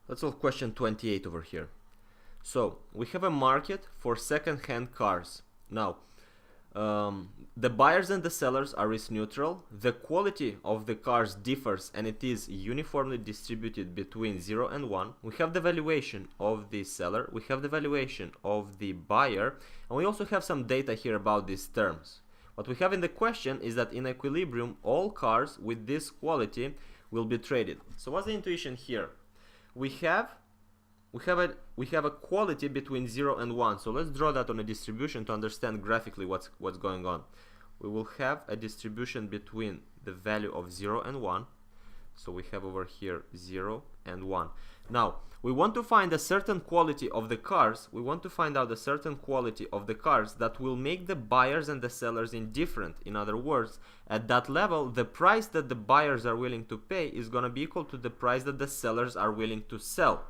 Let's solve question 28 over here. So we have a market for second-hand cars. Now, the buyers and the sellers are risk neutral. The quality of the cars differs and it is uniformly distributed between 0 and 1. We have the valuation of the seller, we have the valuation of the buyer, and we also have some data here about these terms. What we have in the question is that in equilibrium, all cars with this quality will be traded. So what's the intuition here? We have a quality between 0 and 1. So let's draw that on a distribution to understand graphically what's going on. We will have a distribution between the value of 0 and 1. So we have over here 0 and 1. Now, we want to find a certain quality of the cars. We want to find out a certain quality of the cars that will make the buyers and the sellers indifferent. In other words, at that level, the price that the buyers are willing to pay is going to be equal to the price that the sellers are willing to sell.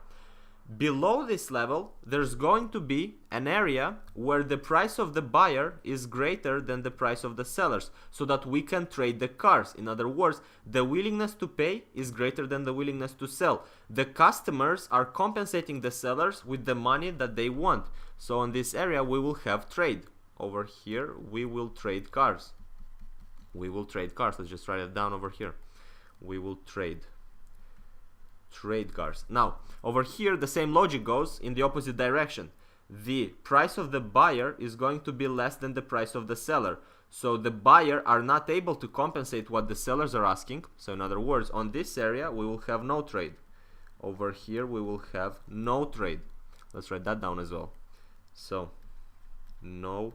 Below this level, there's going to be an area where the price of the buyer is greater than the price of the sellers, so that we can trade the cars. In other words, the willingness to pay is greater than the willingness to sell. The customers are compensating the sellers with the money that they want. So in this area, we will have trade. Over here, we will trade cars. We will trade cars. Let's just write it down over here. We will trade cars. Now, over here, the same logic goes in the opposite direction. The price of the buyer is going to be less than the price of the seller. So the buyer are not able to compensate what the sellers are asking. So in other words, on this area, we will have no trade. Over here, we will have no trade. Let's write that down as well. So, no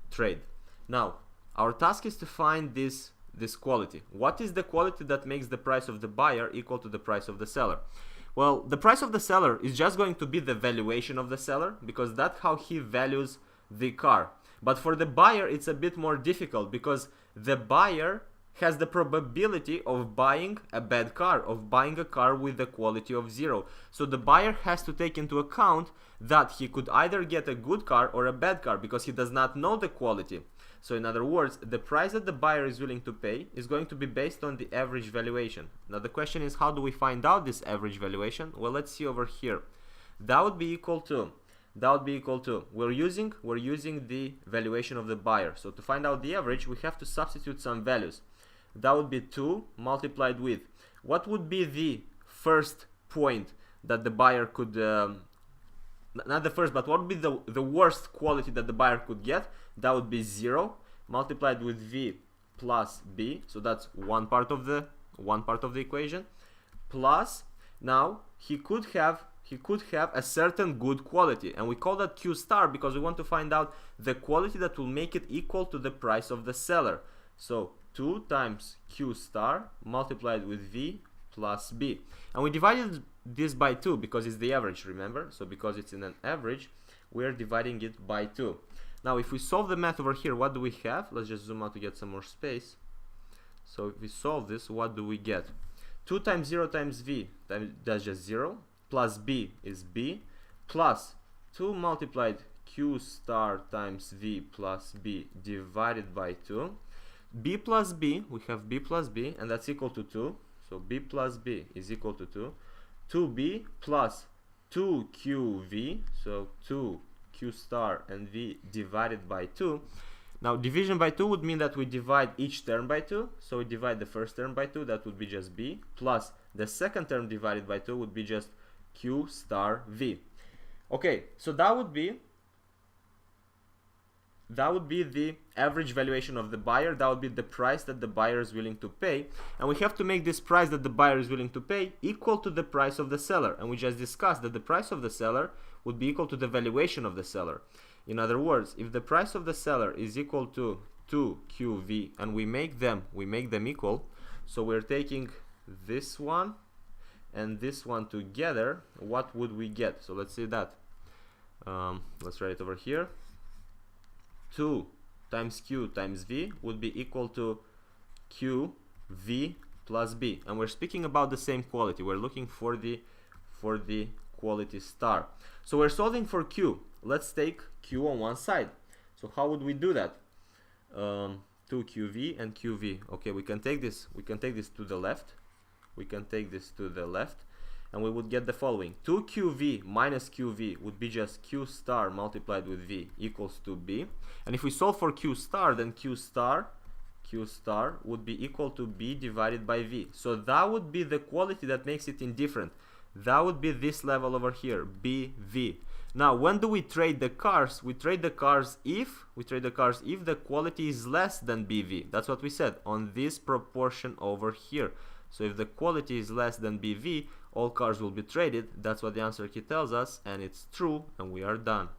trade. Now, our task is to find this quality. What is the quality that makes the price of the buyer equal to the price of the seller? Well, the price of the seller is just going to be the valuation of the seller, because that's how he values the car. But for the buyer, it's a bit more difficult, because the buyer has the probability of buying a bad car, of buying a car with the quality of 0. So the buyer has to take into account that he could either get a good car or a bad car, because he does not know the quality. So in other words, the price that the buyer is willing to pay is going to be based on the average valuation. Now the question is, how do we find out this average valuation? Well, let's see over here. That would be equal to, we're using the valuation of the buyer. So to find out the average, we have to substitute some values. That would be 2 multiplied with, what would be the first point that the buyer could, not the first, but what would be the worst quality that the buyer could get? That would be 0 multiplied with v plus b. So that's one part of the equation. Plus, now he could have a certain good quality, and we call that Q star because we want to find out the quality that will make it equal to the price of the seller. So 2 times Q star multiplied with v plus b, and we divided this by 2 because it's the average, remember? So because it's in an average, we're dividing it by 2. Now if we solve the math over here, what do we have? Let's just zoom out to get some more space. So if we solve this, what do we get? 2 times 0 times v, that's just 0, plus b is b, plus 2 multiplied Q star times v plus b divided by 2. B plus b, we have b plus b, and that's equal to 2. So b plus b is equal to 2. 2b plus 2qv, so 2q star and v divided by 2. Now division by 2 would mean that we divide each term by 2. So we divide the first term by 2, that would be just b, plus the second term divided by 2 would be just q star v. Okay, so that would be the average valuation of the buyer. That would be the price that the buyer is willing to pay, and we have to make this price that the buyer is willing to pay equal to the price of the seller, and we just discussed that the price of the seller would be equal to the valuation of the seller. In other words, if the price of the seller is equal to 2qv and we make them equal, so we're taking this one and this one together, what would we get? So let's see that. Let's write it over here. 2 times q times v would be equal to q v plus b, and we're speaking about the same quality. We're looking for the quality star. So we're solving for q. Let's take q on one side. So how would we do that? 2qv and qv. Okay, we can take this to the left. and we would get the following. 2QV minus QV would be just Q star multiplied with V equals to B. And if we solve for Q star, then Q star would be equal to B divided by V. So that would be the quality that makes it indifferent. That would be this level over here, BV. Now, when do we trade the cars? We trade the cars if the quality is less than BV. That's what we said on this proportion over here. So if the quality is less than BV, all cars will be traded. That's what the answer key tells us, and it's true, and we are done.